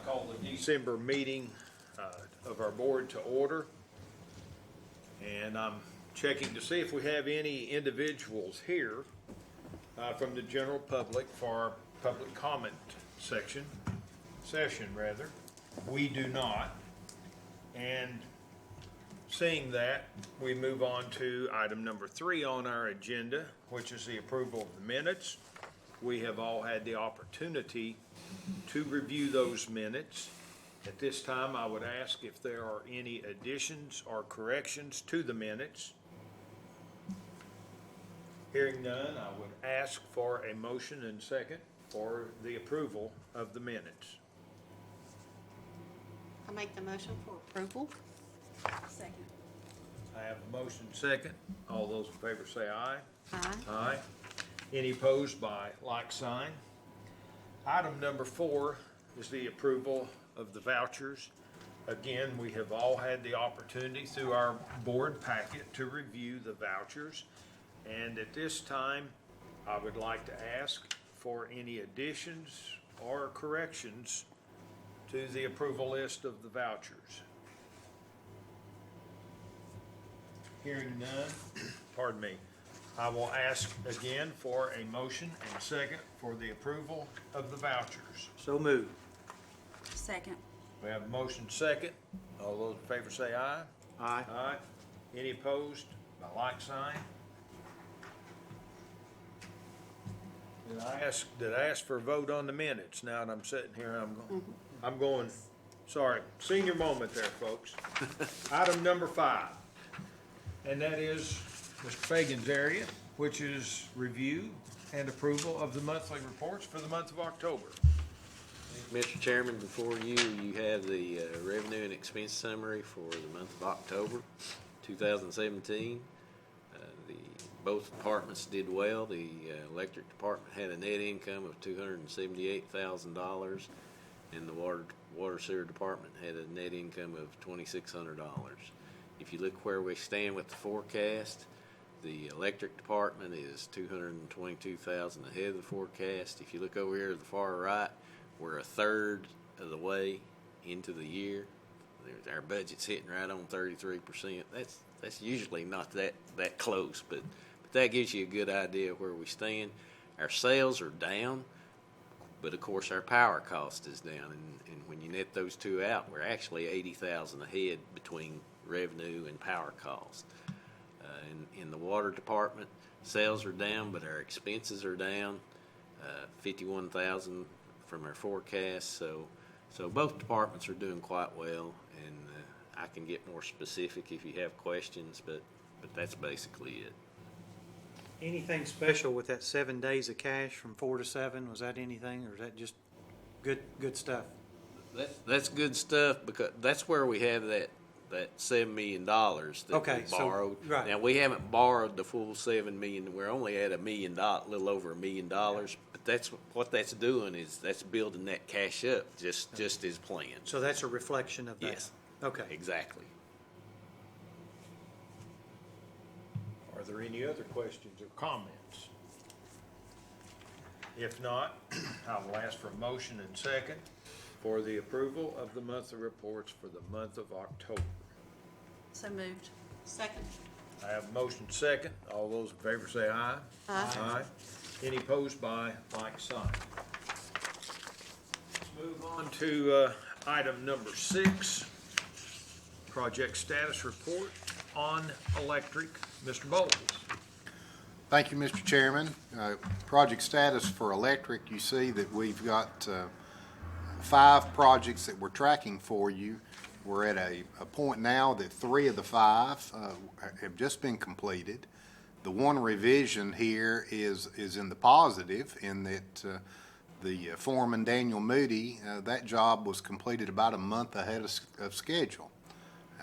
call the December meeting of our board to order. And I'm checking to see if we have any individuals here from the general public for our public comment session. We do not. And seeing that, we move on to item number 3 on our agenda, which is the approval of the minutes. We have all had the opportunity to review those minutes. At this time, I would ask if there are any additions or corrections to the minutes. Hearing none, I would ask for a motion and second for the approval of the minutes. I'll make the motion for approval. Second. I have a motion second. All those in favor say aye. Aye. Aye. Any opposed by like sign? Item number 4 is the approval of the vouchers. Again, we have all had the opportunity through our board packet to review the vouchers. And at this time, I would like to ask for any additions or corrections to the approval list of the vouchers. Hearing none, pardon me, I will ask again for a motion and a second for the approval of the vouchers. So moved. Second. We have a motion second. All those in favor say aye. Aye. Aye. Any opposed by like sign? Did I ask for a vote on the minutes? Now that I'm sitting here, I'm going, sorry, senior moment there, folks. Item number 5, and that is Mr. Fagan's area, which is review and approval of the monthly reports for the month of October. Mr. Chairman, before you have the revenue and expense summary for the month of October 2017. Both departments did well. The electric department had a net income of $278,000, and the water sewer department had a net income of $2,600. If you look where we stand with the forecast, the electric department is $222,000 ahead of the forecast. If you look over here to the far right, we're a third of the way into the year. Our budget's hitting right on 33%. That's usually not that close, but that gives you a good idea of where we stand. Our sales are down, but of course our power cost is down, and when you net those two out, we're actually $80,000 ahead between revenue and power cost. In the water department, sales are down, but our expenses are down $51,000 from our forecast. So both departments are doing quite well, and I can get more specific if you have questions, but that's basically it. Anything special with that 7 days of cash from 4 to 7? Was that anything, or is that just good stuff? That's good stuff, because that's where we have that $7 million that Okay, we borrowed. so, right. Now, we haven't borrowed the full $7 million. We're only at $1 million, a little over $1 million. But that's what that's doing, is that's building that cash up just as planned. So that's a reflection of that? Yes. Okay. Exactly. Are there any other questions or comments? If not, I will ask for a motion and second for the approval of the monthly reports for the month of October. So moved. Second. I have a motion second. All those in favor say aye. Aye. Aye. Any opposed by like sign? Let's move on to item number 6, project status report on electric. Mr. Bowles. Thank you, Mr. Chairman. Project status for electric, you see that we've got 5 projects that we're tracking for you. We're at a point now that 3 of the 5 have just been completed. The one revision here is in the positive, in that the foreman, Daniel Moody, that job was completed about a month ahead of schedule.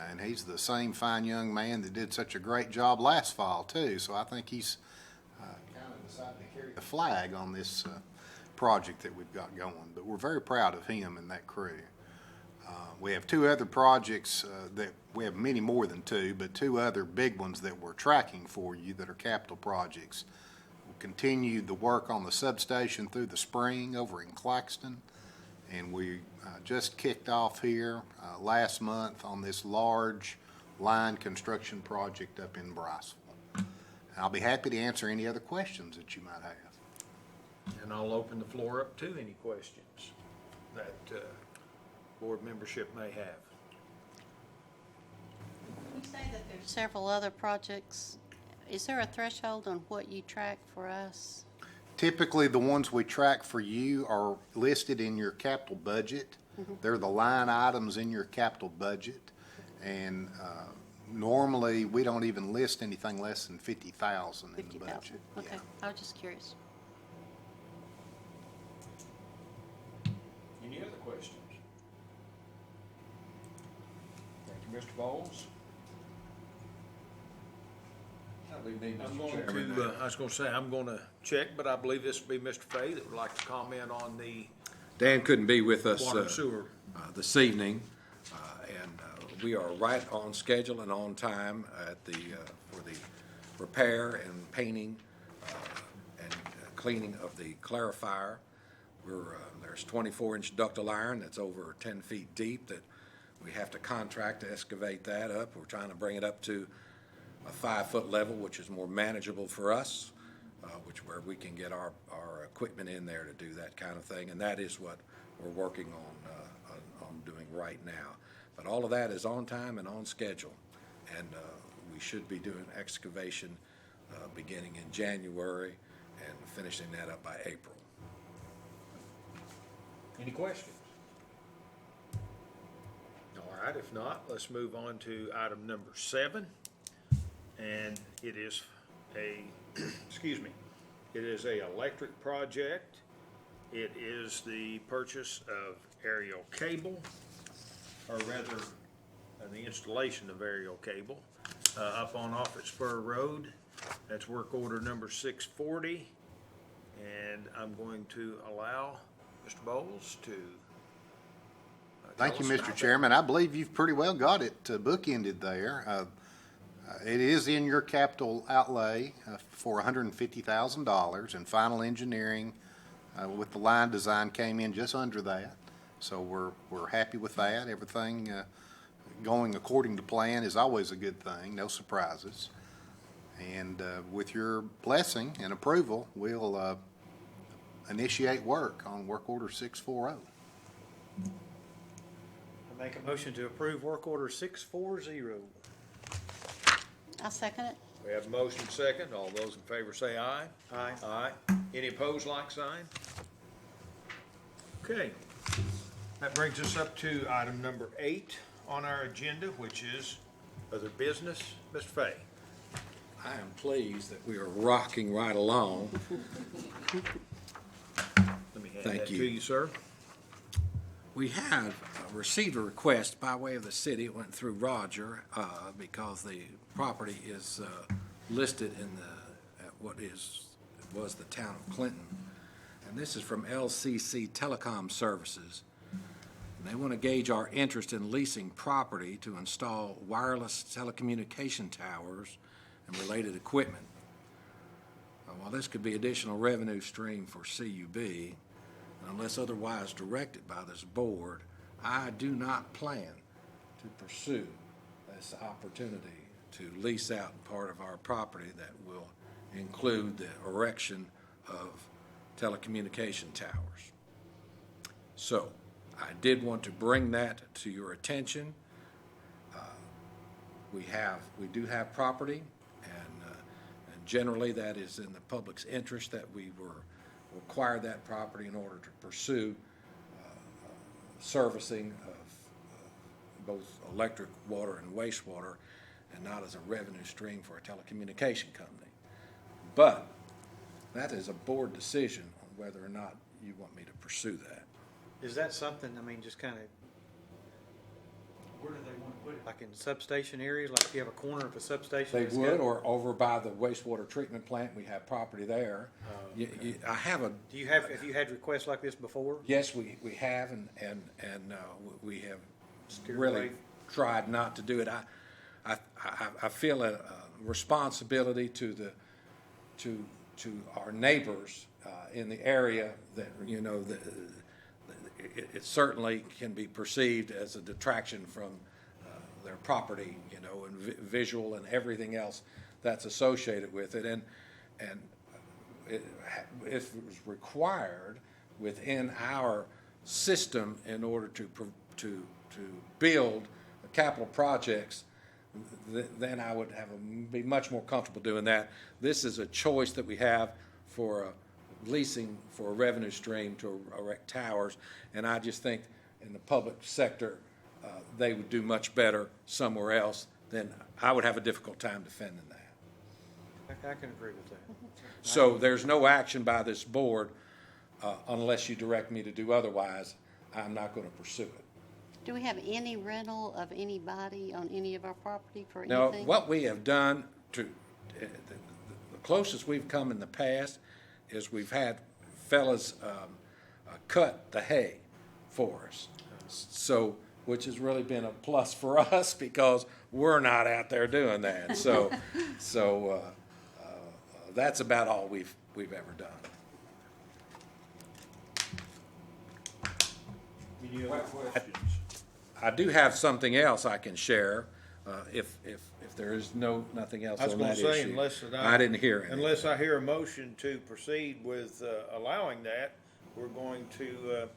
And he's the same fine young man that did such a great job last fall, too. So I think he's kind of decided to carry the flag on this project that we've got going. But we're very proud of him and that crew. We have 2 other projects that we have many more than 2, but 2 other big ones that we're tracking for you that are capital projects. We'll continue the work on the substation through the spring over in Claxton. And we just kicked off here last month on this large line construction project up in Bryceville. I'll be happy to answer any other questions that you might have. And I'll open the floor up to any questions that board membership may have. You say that there's several other projects. Is there a threshold on what you track for us? Typically, the ones we track for you are listed in your capital budget. They're the line items in your capital budget. And normally, we don't even list anything less than 50,000 in the 50,000? budget. Okay, Yeah. I was just curious. Any other questions? Thank you, Mr. Bowles. I'm going to, I was going to say, I'm going to check, but I believe this will be Mr. Fay that would like to comment on the Dan couldn't be with us water and sewer. this evening, and we are right on schedule and on time at the, for the repair and painting and cleaning of the clarifier. There's 24-inch ductile iron that's over 10 feet deep that we have to contract to excavate that up. We're trying to bring it up to a 5-foot level, which is more manageable for us, where we can get our equipment in there to do that kind of thing, and that is what we're working on doing right now. But all of that is on time and on schedule, and we should be doing excavation beginning in January and finishing that up by April. Any questions? All right, if not, let's move on to item number 7. And it is a, excuse me, it is a electric project. It is the purchase of aerial cable, or rather, the installation of aerial cable up on Offutt Spur Road. That's work order number 640. And I'm going to allow Mr. Bowles to Thank you, tell us Mr. about Chairman. I believe you've pretty well got it bookended there. It is in your capital outlay for $150,000, and final engineering with the line design came in just under that. So we're happy with that. Everything going according to plan is always a good thing, no surprises. And with your blessing and approval, we'll initiate work on work order 640. I make a motion to approve work order 640. I'll second it. We have a motion second. All those in favor say aye. Aye. Aye. Any opposed, like sign? Okay. That brings us up to item number 8 on our agenda, which is other business. Mr. Fay. I am pleased that we are rocking right along. Let me hand Thank that to you. you, sir. We have received a request by way of the city. It went through Roger because the property is listed in what was the town of Clinton. And this is from LCC Telecom Services. And they want to gauge our interest in leasing property to install wireless telecommunication towers and related equipment. While this could be additional revenue stream for CUB, unless otherwise directed by this board, I do not plan to pursue this opportunity to lease out part of our property that will include the erection of telecommunication towers. So, I did want to bring that to your attention. We do have property, and generally that is in the public's interest that we acquire that property in order to pursue servicing of both electric, water, and wastewater, and not as a revenue stream for a telecommunication company. But that is a board decision on whether or not you want me to pursue that. Is that something, I mean, just kind of, where do they want to put it? Like in substation areas, like if you have a corner of a substation? They that's would, got- or over by the wastewater treatment plant, we have property there. I have a, Do you have you had requests like this before? yes, we have, and we have Steered really away. tried not to do it. I feel a responsibility to our neighbors in the area that, it certainly can be perceived as a detraction from their property, you know, and visual and everything else that's associated with it. And if it was required within our system in order to build capital projects, then I would be much more comfortable doing that. This is a choice that we have for leasing for a revenue stream to erect towers, and I just think in the public sector, they would do much better somewhere else. Then I would have a difficult time defending that. I can agree with that. So there's no action by this board unless you direct me to do otherwise. I'm not going to pursue it. Do we have any rental of anybody on any of our property for Now, anything? what we have done the closest we've come in the past is we've had fellas cut the hay for us. So, which has really been a plus for us because we're not out there doing that. So, that's about all we've ever done. Any other questions? I do have something else I can share, if there is nothing else I was on gonna that say, issue. unless I didn't hear it. Unless I hear a motion to proceed with allowing that, we're going to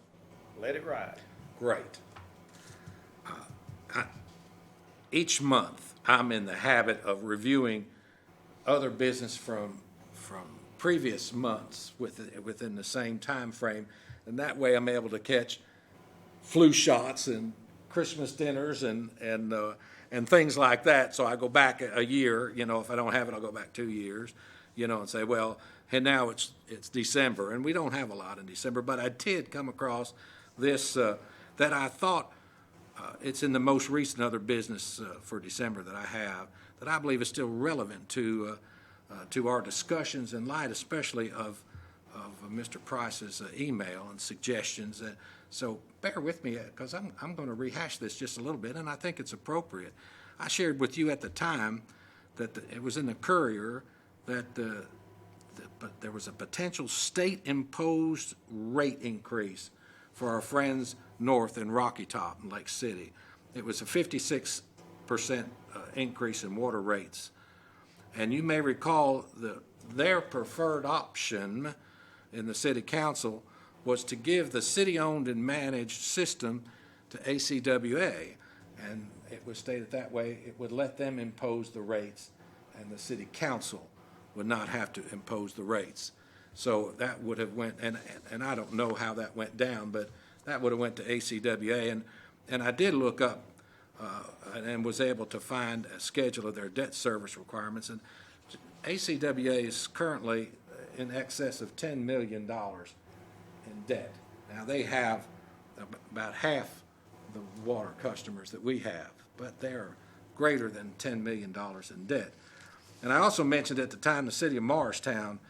let it ride. Great. Each month, I'm in the habit of reviewing other business from previous months within the same time frame, and that way I'm able to catch flu shots and Christmas dinners and things like that. So I go back a year, you know, if I don't have it, I'll go back 2 years, you know, and say, well, and now it's December, and we don't have a lot in December, but I did come across this that I thought it's in the most recent other business for December that I have that I believe is still relevant to our discussions in light, especially of Mr. Price's email and suggestions. So bear with me because I'm going to rehash this just a little bit, and I think it's appropriate. I shared with you at the time that it was in the Courier that but there was a potential state-imposed rate increase for our friends north in Rocky Top and Lake City. It was a 56% increase in water rates. And you may recall their preferred option in the city council was to give the city-owned and managed system to ACWA. And it was stated that way, it would let them impose the rates and the city council would not have to impose the rates. So that would have went, and I don't know how that went down, but that would have went to ACWA. And I did look up and was able to find a schedule of their debt service requirements. And ACWA is currently in excess of $10 million in debt. Now, they have about half the water customers that we have, but they're greater than $10 million in debt. And I also mentioned at the time the city of Morristown,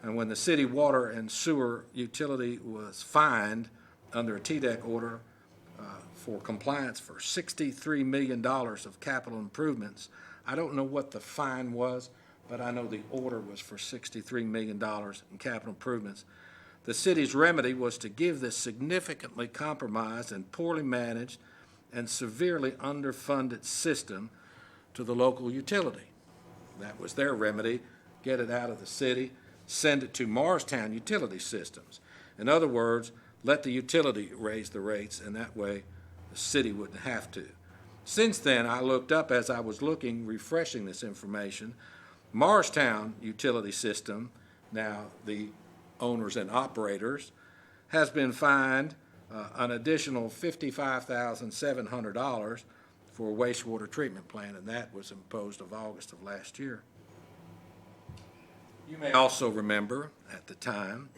and when the city water and sewer utility was fined under a TDEC order for compliance for $63 million of capital improvements. I don't know what the fine was, but I know the order was for $63 million in capital improvements. The city's remedy was to give this significantly compromised and poorly managed and severely underfunded system to the local utility. That was their remedy, get it out of the city, send it to Morristown Utility Systems. In other words, let the utility raise the rates, and that way the city wouldn't have to. Since then, I looked up as I was refreshing this information, Morristown Utility System, now the owners and operators, has been fined an additional $55,700 for a wastewater treatment plant, and that was imposed of August of last year. You may also remember at the time,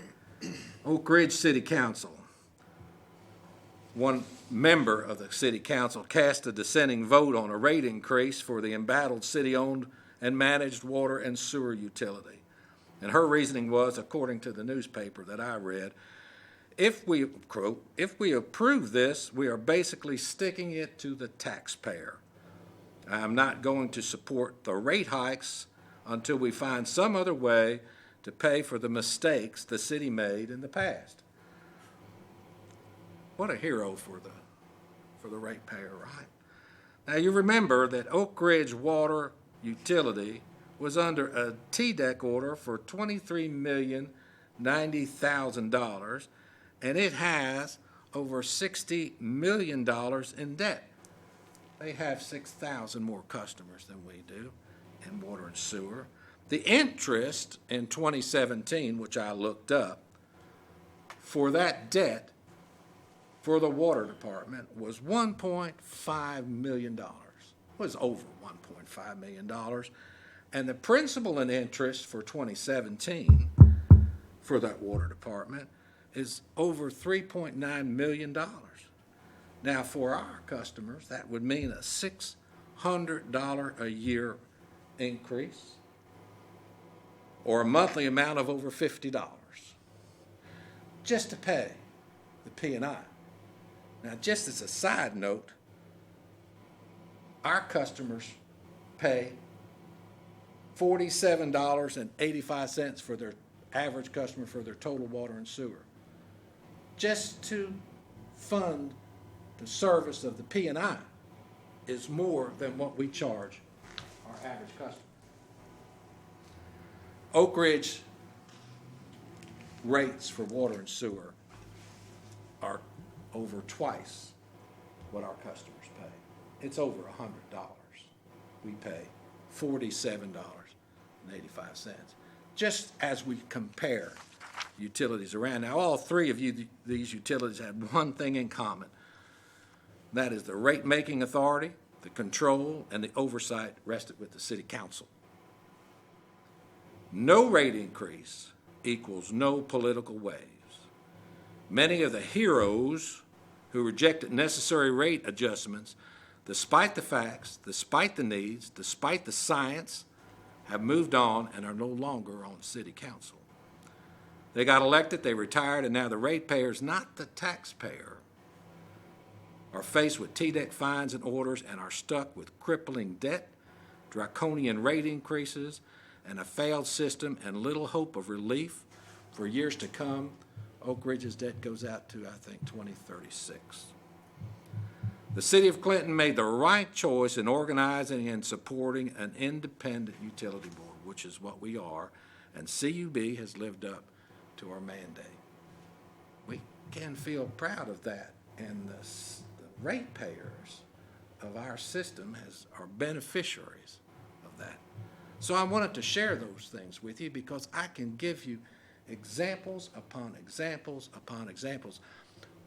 Oak Ridge City Council, one member of the city council cast a dissenting vote on a rate increase for the embattled city-owned and managed water and sewer utility. And her reasoning was, according to the newspaper that I read, if we approve this, we are basically sticking it to the taxpayer. I'm not going to support the rate hikes until we find some other way to pay for the mistakes the city made in the past. What a hero for the ratepayer, right? Now, you remember that Oak Ridge Water Utility was under a TDEC order for $23,090,000, and it has over $60 million in debt. They have 6,000 more customers than we do in water and sewer. The interest in 2017, which I looked up, for that debt for the water department was $1.5 million. It was over $1.5 million. And the principal and interest for 2017 for that water department is over $3.9 million. Now, for our customers, that would mean a $600 a year increase or a monthly amount of over $50 just to pay the P&I. Now, just as a side note, our customers pay $47.85 for their average customer for their total water and sewer, just to fund the service of the P&I is more than what we charge our average customer. Oak Ridge rates for water and sewer are over twice what our customers pay. It's over $100. We pay $47.85. Just as we compare utilities around. Now, all three of these utilities had one thing in common. That is the rate-making authority, the control, and the oversight rested with the city council. No rate increase equals no political waves. Many of the heroes who rejected necessary rate adjustments, despite the facts, despite the needs, despite the science, have moved on and are no longer on city council. They got elected, they retired, and now the ratepayers, not the taxpayer, are faced with TDEC fines and orders and are stuck with crippling debt, draconian rate increases, and a failed system and little hope of relief for years to come. Oak Ridge's debt goes out to, I think, 2036. The city of Clinton made the right choice in organizing and supporting an independent utility board, which is what we are, and CUB has lived up to our mandate. We can feel proud of that, and the ratepayers of our system are beneficiaries of that. So I wanted to share those things with you because I can give you examples upon examples upon examples.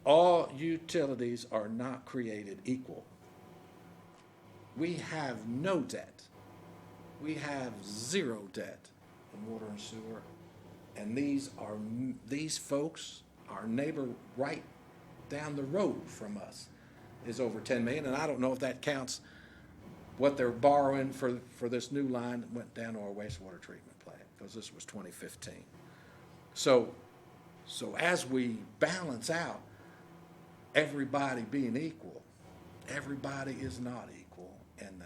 All utilities are not created equal. We have no debt. We have zero debt in water and sewer. And these folks, our neighbor right down the road from us, is over $10 million. And I don't know if that counts what they're borrowing for this new line that went down to our wastewater treatment plant, because this was 2015. So as we balance out everybody being equal, everybody is not equal, and the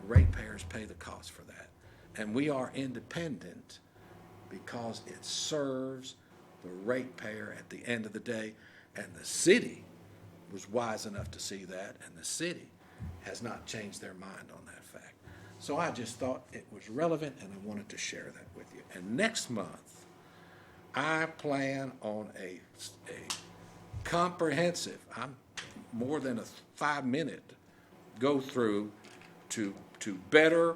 ratepayers pay the cost for that. And we are independent because it serves the ratepayer at the end of the day, and the city was wise enough to see that, and the city has not changed their mind on that fact. So I just thought it was relevant, and I wanted to share that with you. And next month, I plan on a comprehensive, I'm more than a 5-minute go through to better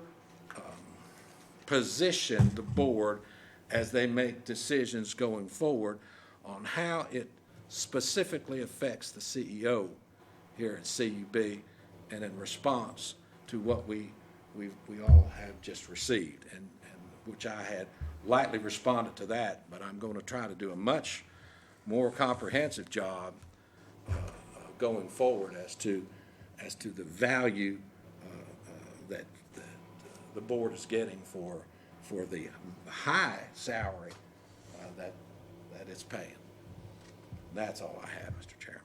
position the board as they make decisions going forward on how it specifically affects the CEO here at CUB and in response to what we all have just received, and which I had lightly responded to that, but I'm going to try to do a much more comprehensive job going forward as to the value that the board is getting for the high salary that it's paying. That's all I have, Mr. Chairman.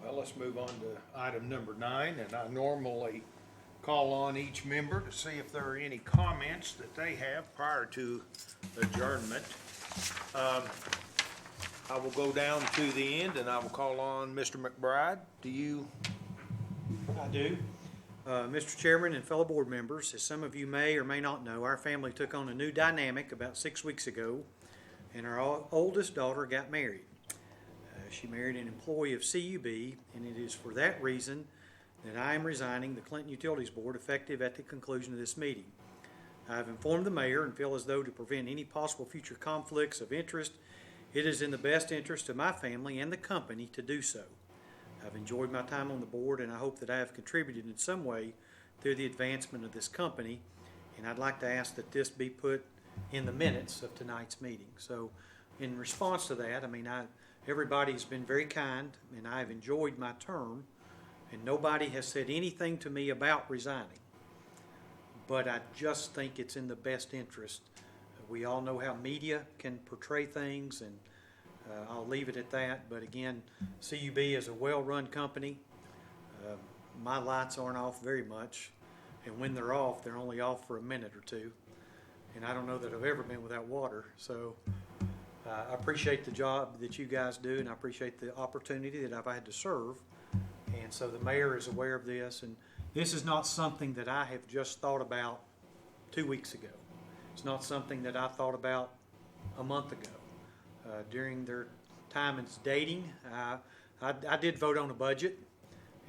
Well, let's move on to item number 9, and I normally call on each member to see if there are any comments that they have prior to adjournment. I will go down to the end and I will call on Mr. McBride. Do you? I do. Mr. Chairman and fellow board members, as some of you may or may not know, our family took on a new dynamic about 6 weeks ago, and our oldest daughter got married. She married an employee of CUB, and it is for that reason that I am resigning the Clinton Utilities Board effective at the conclusion of this meeting. I have informed the mayor and feel as though to prevent any possible future conflicts of interest, it is in the best interest of my family and the company to do so. I've enjoyed my time on the board, and I hope that I have contributed in some way through the advancement of this company, and I'd like to ask that this be put in the minutes of tonight's meeting. So in response to that, everybody's been very kind, and I have enjoyed my term, and nobody has said anything to me about resigning. But I just think it's in the best interest. We all know how media can portray things, and I'll leave it at that. But again, CUB is a well-run company. My lights aren't off very much, and when they're off, they're only off for a minute or two. And I don't know that I've ever been without water. So I appreciate the job that you guys do, and I appreciate the opportunity that I've had to serve. And so the mayor is aware of this, and this is not something that I have just thought about 2 weeks ago. It's not something that I thought about a month ago. During their time as dating, I did vote on a budget,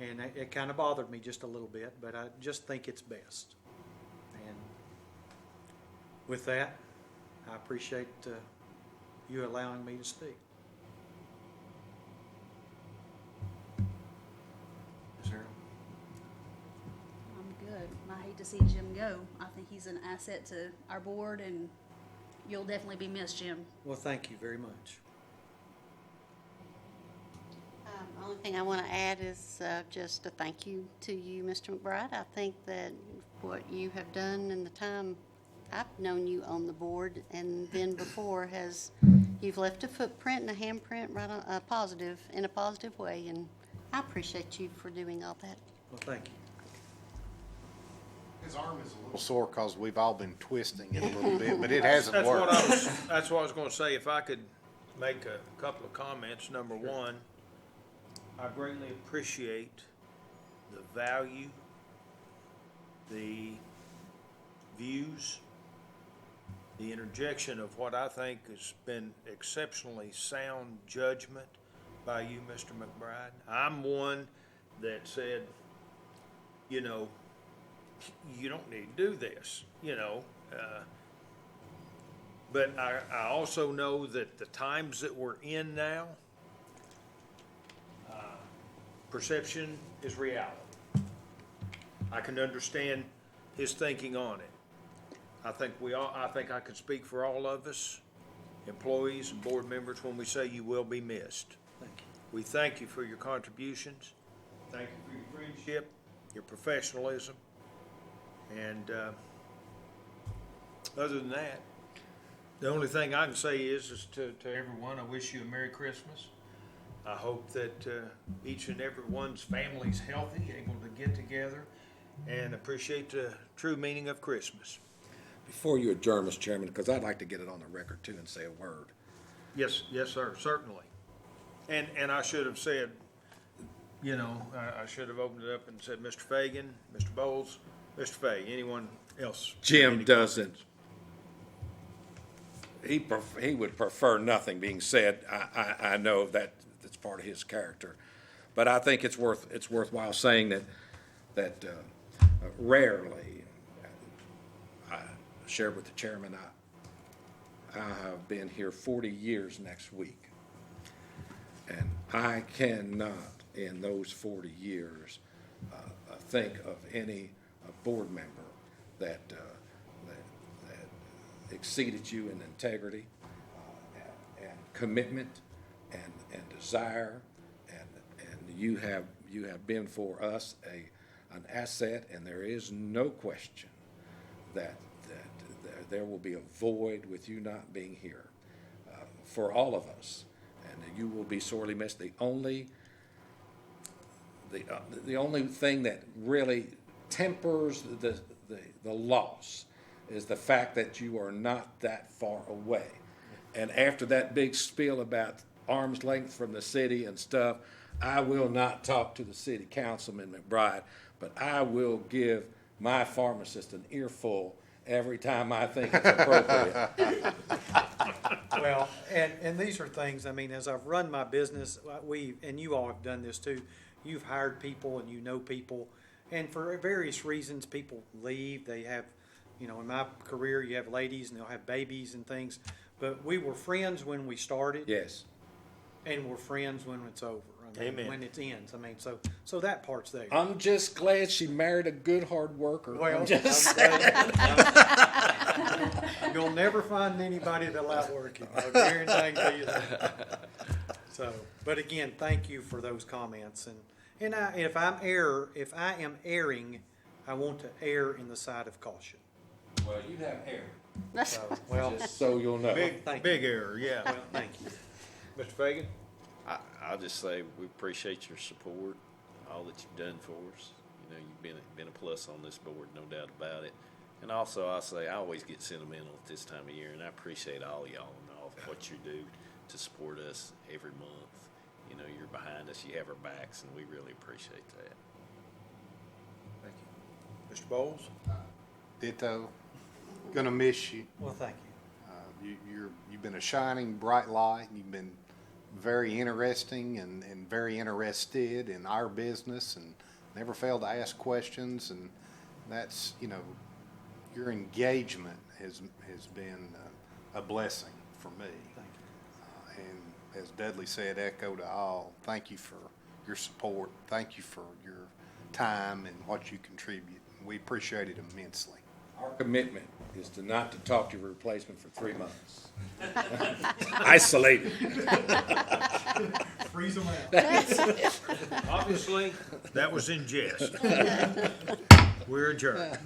and it kind of bothered me just a little bit, but I just think it's best. And with that, I appreciate you allowing me to speak. Ms. Harrell? I'm good. I hate to see Jim go. I think he's an asset to our board, and you'll definitely be missed, Jim. Well, thank you very much. Only thing I want to add is just a thank you to you, Mr. McBride. I think that what you have done in the time I've known you on the board and then before you've left a footprint and a handprint right on, in a positive way, and I appreciate you for doing all that. Well, thank you. His arm is a little sore because we've all been twisting it a little bit, but it hasn't worked. That's what I was gonna say. If I could make a couple of comments. Number one, I greatly appreciate the value, the views, the interjection of what I think has been exceptionally sound judgment by you, Mr. McBride. I'm one that said, you know, you don't need to do this, you know. But I also know that the times that we're in now, perception is reality. I can understand his thinking on it. I think I can speak for all of us, employees and board members, when we say you will be missed. Thank you. We thank you for your contributions. Thank you for your friendship, your professionalism. And other than that, the only thing I can say is to everyone, I wish you a Merry Christmas. I hope that each and every one's family's healthy, able to get together, and appreciate the true meaning of Christmas. Before you adjourn, Mr. Chairman, because I'd like to get it on the record too and say a word. Yes, sir, certainly. And I should have said, you know, I should have opened it up and said, Mr. Fagan, Mr. Bowles, Mr. Fay, anyone else? Jim doesn't. He would prefer nothing being said. I know that's part of his character, but I think it's worthwhile saying that rarely. I shared with the chairman. I have been here 40 years next week, and I cannot, in those 40 years, think of any board member that exceeded you in integrity and commitment and desire, and you have been for us an asset, and there is no question that there will be a void with you not being here for all of us, and you will be sorely missed. The only thing that really tempers the loss is the fact that you are not that far away. And after that big spiel about arm's length from the city and stuff. I will not talk to the city councilman McBride, but I will give my pharmacist an earful every time I think it's appropriate. Well, and these are things, I mean, as I've run my business, and you all have done this too, you've hired people and you know people, and for various reasons, people leave, they have, in my career, you have ladies and they'll have babies and things, but we were friends when we started. Yes. And we're friends when it's over. Amen. When it ends, so that part's there. I'm just glad she married a good hard worker. Well, I'm just- You'll never find anybody that'll outwork you. I'll guarantee you that. So, but again, thank you for those comments. And if I am erring, I want to err in the side of caution. Well, you have hair, So, well, just so you'll know. thank Big error, yeah. well, thank you. Mr. Fagan? I'll just say we appreciate your support, all that you've done for us. You've been a plus on this board, no doubt about it. And also, I'll say I always get sentimental at this time of year, and I appreciate all y'all and all of what you do to support us every month. You're behind us, you have our backs, and we really appreciate that. Thank you. Mr. Bowles? Ditto. Gonna miss you. Well, thank you. You've been a shining bright light. You've been very interesting and very interested in our business and never failed to ask questions. And that's, your engagement has been a blessing for me. Thank you. And as Dudley said, echo to all, thank you for your support. Thank you for your time and what you contribute. We appreciate it immensely. Our commitment is to talk to your replacement for 3 months. Isolated. Freeze them out. Obviously, that was in jest. We're adjourned.